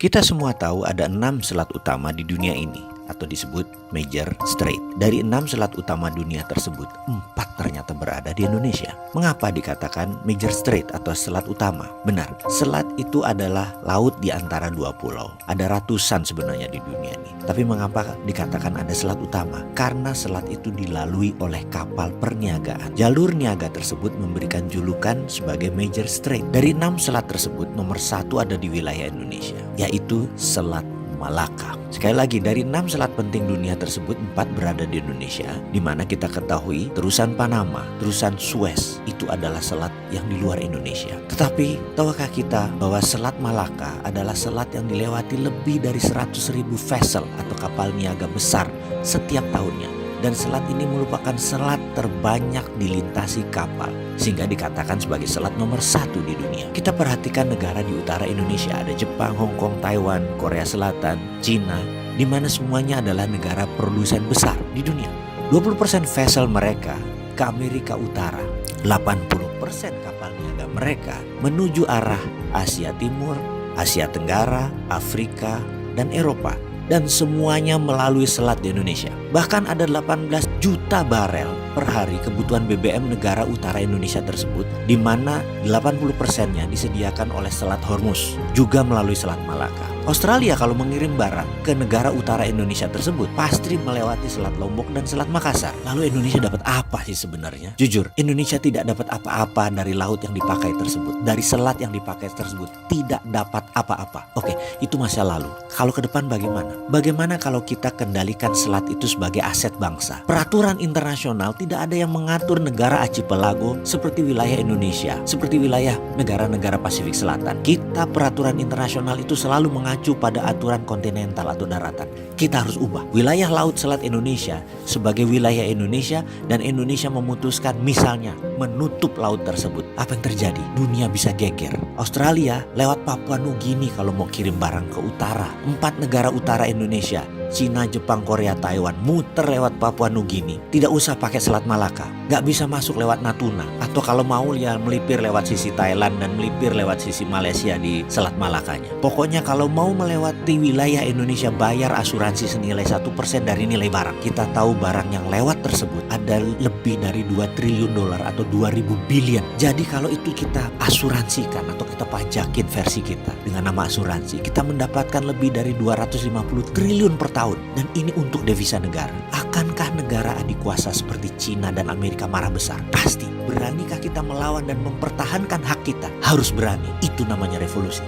Kita semua tahu ada 6 selat utama di dunia ini atau disebut Major Strait. Dari 6 selat utama dunia tersebut, 4 ternyata berada di Indonesia. Mengapa dikatakan Major Strait atau selat utama? Benar, selat itu adalah laut di antara dua pulau. Ada ratusan sebenarnya di dunia ini. Tapi mengapa dikatakan ada selat utama? Karena selat itu dilalui oleh kapal perniagaan. Jalur niaga tersebut memberikan julukan sebagai Major Strait. Dari 6 selat tersebut, nomor 1 ada di wilayah Indonesia, yaitu Selat Malaka. Sekali lagi, dari 6 selat penting dunia tersebut, 4 berada di Indonesia, di mana kita ketahui terusan Panama, terusan Suez itu adalah selat yang di luar Indonesia. Tetapi tahukah kita bahwa Selat Malaka adalah selat yang dilewati lebih dari 100.000 vessel atau kapal niaga besar setiap tahunnya. Dan selat ini merupakan selat terbanyak dilintasi kapal, sehingga dikatakan sebagai selat nomor 1 di dunia. Kita perhatikan negara di utara Indonesia, ada Jepang, Hong Kong, Taiwan, Korea Selatan, Cina, di mana semuanya adalah negara produsen besar di dunia. 20% vessel mereka ke Amerika Utara, 80% kapal niaga mereka menuju arah Asia Timur, Asia Tenggara, Afrika, dan Eropa. Dan semuanya melalui selat di Indonesia. Bahkan ada 18 juta barel per hari kebutuhan BBM negara utara Indonesia tersebut, di mana 80%-nya disediakan oleh Selat Hormuz, juga melalui Selat Malaka. Australia kalau mengirim barang ke negara utara Indonesia tersebut pasti melewati Selat Lombok dan Selat Makassar. Lalu Indonesia dapat apa sih sebenarnya? Jujur, Indonesia tidak dapat apa-apa dari laut yang dipakai tersebut, dari selat yang dipakai tersebut, tidak dapat apa-apa. Oke, itu masa lalu. Kalau ke depan bagaimana? Bagaimana kalau kita kendalikan selat itu sebagai aset bangsa? Peraturan internasional tidak ada yang mengatur negara archipelago seperti wilayah Indonesia, seperti wilayah negara-negara Pasifik Selatan. Kita peraturan internasional itu selalu mengacu pada aturan kontinental atau daratan. Kita harus ubah wilayah laut selat Indonesia sebagai wilayah Indonesia, dan Indonesia memutuskan misalnya menutup laut tersebut. Apa yang terjadi? Dunia bisa geger. Australia lewat Papua Nugini kalau mau kirim barang ke utara. 4 negara utara Indonesia, Cina, Jepang, Korea, Taiwan, muter lewat Papua Nugini. Tidak usah pakai Selat Malaka. Gak bisa masuk lewat Natuna. Atau kalau mau ya melipir lewat sisi Thailand dan melipir lewat sisi Malaysia di Selat Malakanya. Pokoknya kalau mau melewati wilayah Indonesia, bayar asuransi senilai 1% dari nilai barang. Kita tahu barang yang lewat tersebut ada lebih dari 2 triliun dolar atau 2.000 billion. Jadi kalau itu kita asuransikan atau kita pajakin versi kita dengan nama asuransi, kita mendapatkan lebih dari 250 triliun per tahun. Dan ini untuk devisa negara. Akankah negara adik kuasa seperti Cina dan Amerika marah besar? Pasti. Beranikah kita melawan dan mempertahankan hak kita? Harus berani. Itu namanya revolusi.